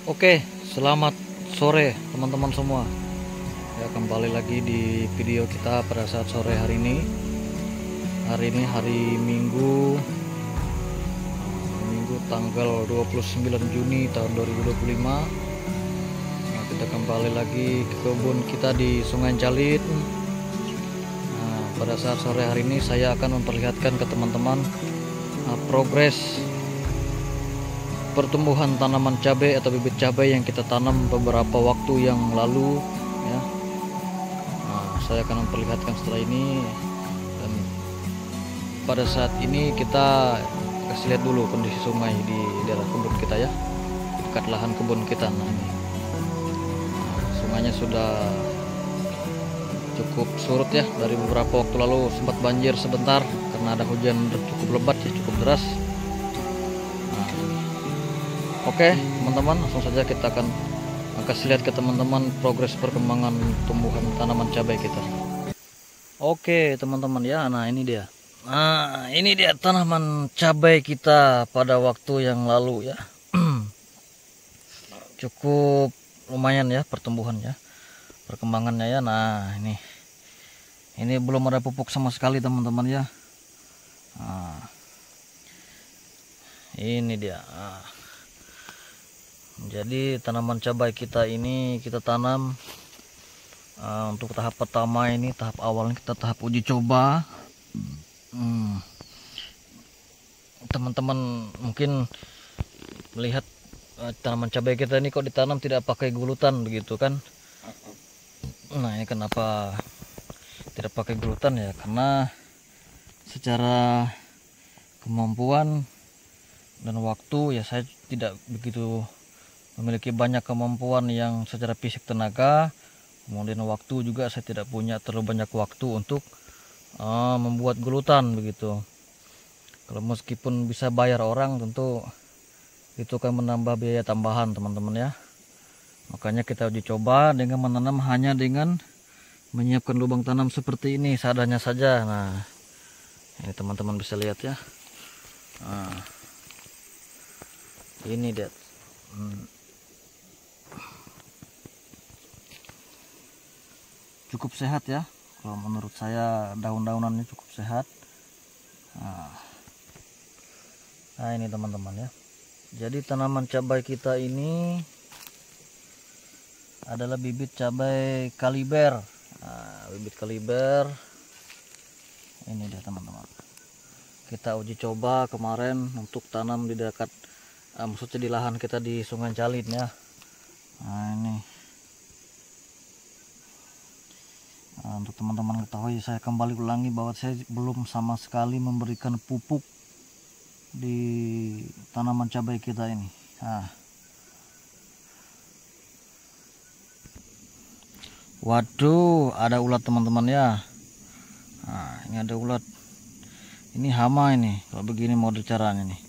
Oke, selamat sore teman-teman semua. Ya, kembali lagi di video kita pada saat sore hari ini. Hari ini hari Minggu, tanggal 29 Juni tahun 2025. Nah, kita kembali lagi ke kebun kita di Sungai Jalit. Nah, pada saat sore hari ini saya akan memperlihatkan ke teman-teman progres pertumbuhan tanaman cabai atau bibit cabai yang kita tanam beberapa waktu yang lalu ya. Nah, saya akan memperlihatkan setelah ini, dan pada saat ini kita kasih lihat dulu kondisi sungai di daerah kebun kita ya, dekat lahan kebun kita. Nah, ini sungainya sudah cukup surut ya, dari beberapa waktu lalu sempat banjir sebentar karena ada hujan cukup lebat ya, cukup deras. Oke teman-teman, langsung saja kita akan kasih lihat ke teman-teman progres perkembangan tumbuhan tanaman cabai kita. Oke teman-teman ya, nah ini dia. Nah ini dia tanaman cabai kita pada waktu yang lalu ya. Cukup lumayan ya pertumbuhannya, perkembangannya ya. Nah ini belum ada pupuk sama sekali teman-teman ya. Nah, ini dia. Jadi tanaman cabai kita ini kita tanam untuk tahap pertama ini, tahap awalnya kita tahap uji coba. Teman-teman mungkin melihat tanaman cabai kita ini kok ditanam tidak pakai gulutan begitu kan. Nah ini kenapa tidak pakai gulutan ya, karena secara kemampuan dan waktu ya saya tidak begitu memiliki banyak kemampuan yang secara fisik tenaga, kemudian waktu juga saya tidak punya terlalu banyak waktu untuk membuat gulutan begitu. Kalau meskipun bisa bayar orang, tentu itu akan menambah biaya tambahan teman-teman ya. Makanya kita uji coba dengan menanam hanya dengan menyiapkan lubang tanam seperti ini seadanya saja. Nah ini teman-teman bisa lihat ya. Nah, ini dia. Cukup sehat ya, kalau menurut saya daun-daunannya cukup sehat. Nah ini teman-teman ya, jadi tanaman cabai kita ini adalah bibit cabai kaliber. Nah, bibit kaliber ini dia teman-teman, kita uji coba kemarin untuk tanam di dekat maksudnya di lahan kita di Sungai Jalit ya. Nah ini untuk teman-teman ketahui, saya kembali ulangi bahwa saya belum sama sekali memberikan pupuk di tanaman cabai kita ini. Waduh, ada ulat teman-teman ya. Nah, ini ada ulat. Ini hama ini, kalau begini model caranya nih.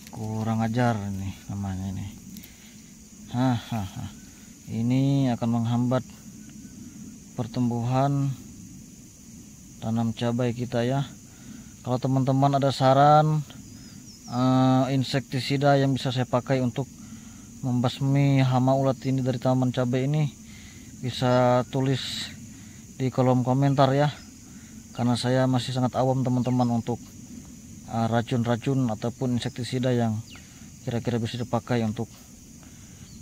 Kurang ajar ini namanya ini. Ini akan menghambat pertumbuhan tanam cabai kita ya. Kalau teman-teman ada saran insektisida yang bisa saya pakai untuk membasmi hama ulat ini dari tanaman cabai ini, bisa tulis di kolom komentar ya, karena saya masih sangat awam teman-teman untuk racun-racun ataupun insektisida yang kira-kira bisa dipakai untuk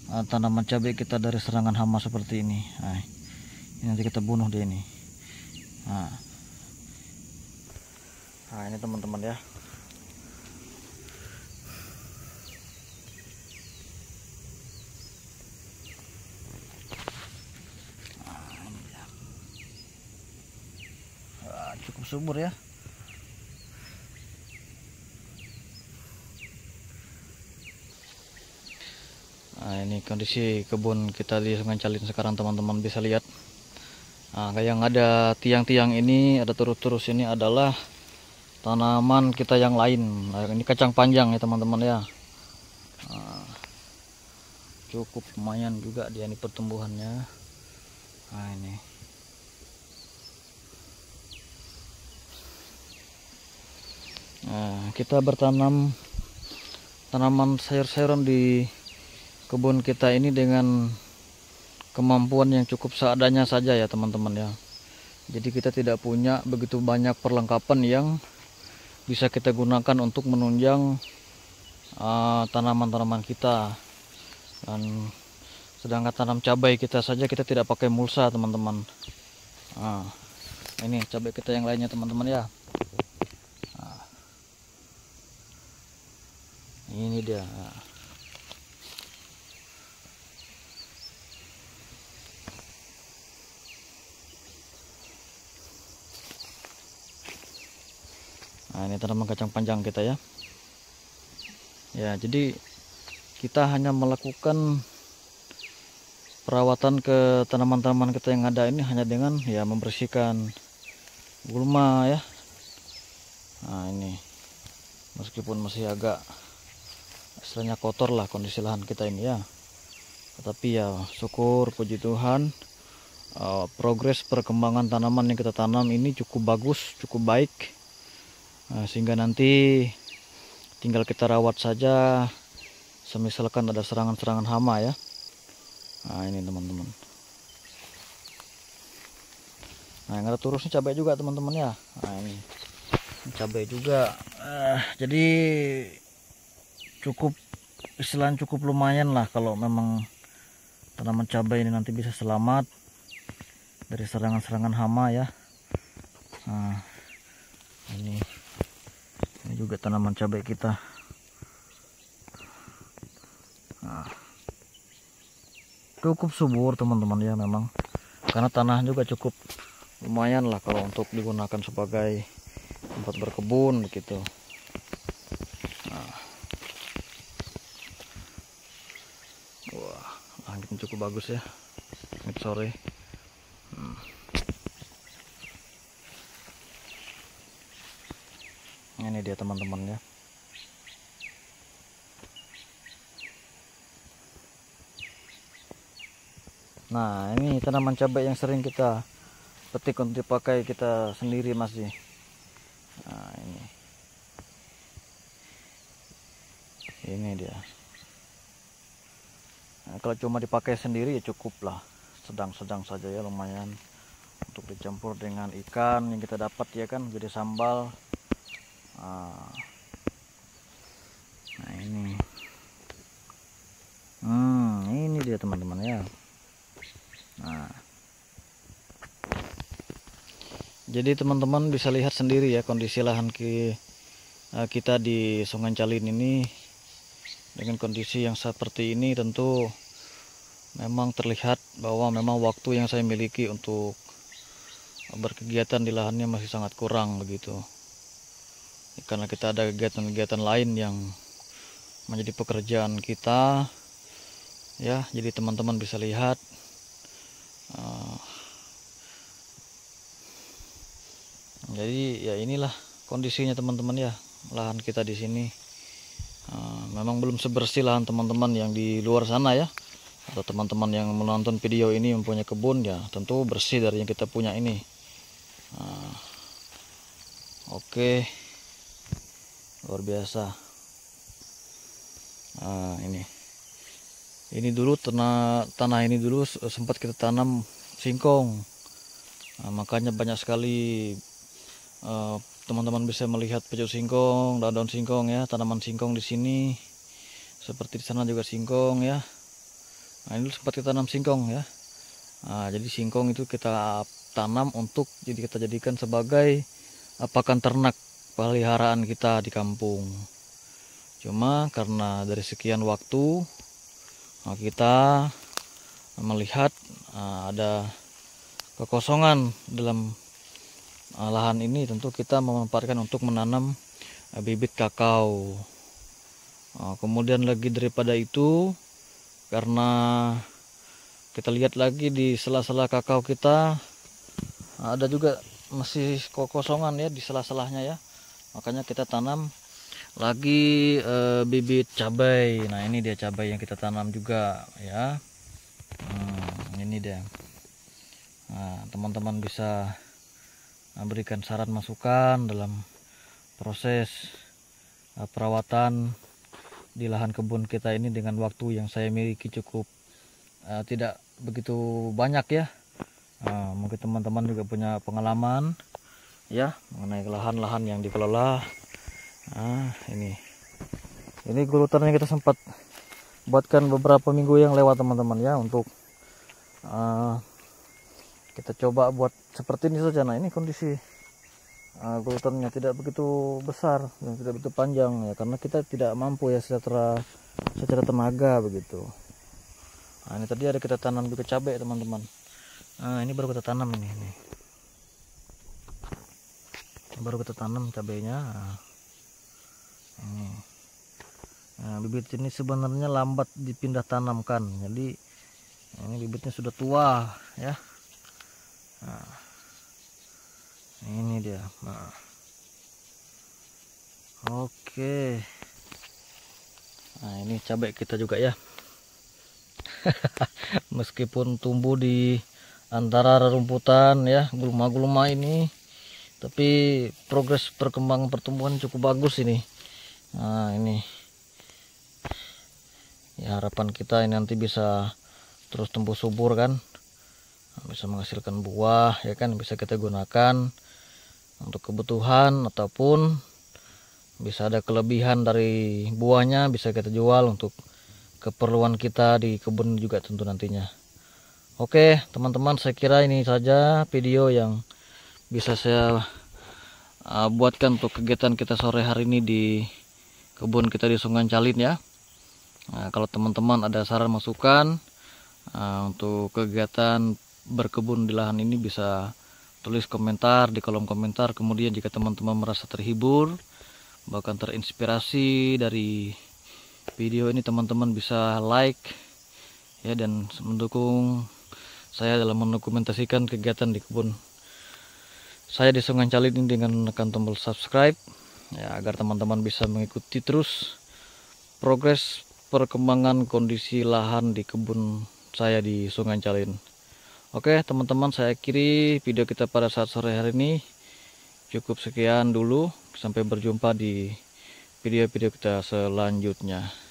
tanaman cabai kita dari serangan hama seperti ini. Nah, ini nanti kita bunuh dia ini. Nah ini teman-teman ya. Cukup subur ya. Nah ini kondisi kebun kita di Sungai Jalit sekarang teman-teman bisa lihat. Nah yang ada tiang-tiang ini, ada terus-terus ini adalah tanaman kita yang lain. Nah, ini kacang panjang ya teman-teman ya. Nah, cukup lumayan juga dia ini pertumbuhannya. Nah ini kita bertanam tanaman sayur-sayuran di kebun kita ini dengan kemampuan yang cukup seadanya saja ya teman-teman ya. Jadi kita tidak punya begitu banyak perlengkapan yang bisa kita gunakan untuk menunjang tanaman-tanaman kita. Dan sedangkan tanam cabai kita saja kita tidak pakai mulsa teman-teman. Nah, ini cabai kita yang lainnya teman-teman ya. Nah, ini dia. Nah, ini tanaman kacang panjang kita ya. Ya, jadi kita hanya melakukan perawatan ke tanaman-tanaman kita yang ada ini hanya dengan ya membersihkan gulma ya. Nah, ini meskipun masih agak istilahnya kotor lah kondisi lahan kita ini ya. Tetapi ya syukur puji Tuhan, progres perkembangan tanaman yang kita tanam ini cukup bagus, cukup baik. Sehingga nanti tinggal kita rawat saja semisalkan ada serangan-serangan hama ya. Nah, ini teman-teman. Nah, yang ada terusnya cabai juga teman-teman ya. Nah, ini cabai juga. Jadi cukup istilahnya cukup lumayan lah kalau memang tanaman cabai ini nanti bisa selamat dari serangan-serangan hama ya. Nah, ini juga tanaman cabai kita. Nah, cukup subur teman-teman ya memang, karena tanah juga cukup lumayan lah kalau untuk digunakan sebagai tempat berkebun begitu. Nah, wah, langitnya cukup bagus ya langit sore. Ini dia teman-teman ya. Nah, ini tanaman cabai yang sering kita petik untuk dipakai kita sendiri masih. Nah, ini dia. Nah, kalau cuma dipakai sendiri ya cukup lah, sedang-sedang saja ya, lumayan untuk dicampur dengan ikan yang kita dapat ya kan, jadi sambal. Nah, ini dia teman-teman ya. Nah, jadi teman-teman bisa lihat sendiri ya kondisi lahan kita di Sungai Calin ini dengan kondisi yang seperti ini. Tentu memang terlihat bahwa memang waktu yang saya miliki untuk berkegiatan di lahannya masih sangat kurang begitu, karena kita ada kegiatan-kegiatan lain yang menjadi pekerjaan kita ya. Jadi teman-teman bisa lihat jadi ya inilah kondisinya teman-teman ya, lahan kita di sini memang belum sebersih lahan teman-teman yang di luar sana ya, atau teman-teman yang menonton video ini mempunyai kebun ya tentu bersih dari yang kita punya ini. Oke, luar biasa. Ini dulu tanah ini dulu sempat kita tanam singkong. Makanya banyak sekali teman-teman bisa melihat pojok singkong, daun-daun singkong ya, tanaman singkong di sini. Seperti di sana juga singkong ya. Nah, ini sempat kita tanam singkong ya. Jadi singkong itu kita tanam untuk kita jadikan sebagai pakan ternak peliharaan kita di kampung. Cuma karena dari sekian waktu kita melihat ada kekosongan dalam lahan ini, tentu kita memanfaatkan untuk menanam bibit kakao. Kemudian lagi daripada itu, karena kita lihat lagi di sela-sela kakao kita ada juga masih kekosongan ya di sela-selahnya ya, makanya kita tanam lagi bibit cabai. Nah, ini dia cabai yang kita tanam juga ya. Ini dia. Nah, teman-teman bisa berikan saran masukan dalam proses perawatan di lahan kebun kita ini dengan waktu yang saya miliki cukup tidak begitu banyak ya. Mungkin teman-teman juga punya pengalaman ya mengenai lahan-lahan yang dikelola. Ini gulutannya kita sempat buatkan beberapa minggu yang lewat teman-teman ya, untuk kita coba buat seperti ini saja. Nah ini kondisi gulutannya tidak begitu besar dan tidak begitu panjang ya, karena kita tidak mampu ya secara tenaga begitu. Nah ini tadi ada kita tanam juga cabai teman-teman. Nah ini baru kita tanam ini baru kita tanam cabainya. Nah, bibit ini sebenarnya lambat dipindah tanamkan, jadi ini bibitnya sudah tua ya. Nah, ini dia. Nah, oke. Nah ini cabai kita juga ya. Meskipun tumbuh di antara rerumputan ya, gulma-gulma ini, tapi progres perkembangan pertumbuhan cukup bagus ini. Nah ini ya, harapan kita ini nanti bisa terus tumbuh subur kan, bisa menghasilkan buah ya kan, bisa kita gunakan untuk kebutuhan, ataupun bisa ada kelebihan dari buahnya bisa kita jual untuk keperluan kita di kebun juga tentu nantinya. Oke teman-teman, saya kira ini saja video yang bisa saya buatkan untuk kegiatan kita sore hari ini di kebun kita di Sungai Calin ya. Nah, kalau teman-teman ada saran masukan untuk kegiatan berkebun di lahan ini, bisa tulis komentar di kolom komentar. Kemudian jika teman-teman merasa terhibur, bahkan terinspirasi dari video ini, teman-teman bisa like ya, dan mendukung saya dalam mendokumentasikan kegiatan di kebun saya di Sungai Calin ini dengan menekan tombol subscribe ya, agar teman-teman bisa mengikuti terus progres perkembangan kondisi lahan di kebun saya di Sungai Calin. Oke teman-teman, saya akhiri video kita pada saat sore hari ini. Cukup sekian dulu, sampai berjumpa di video-video kita selanjutnya.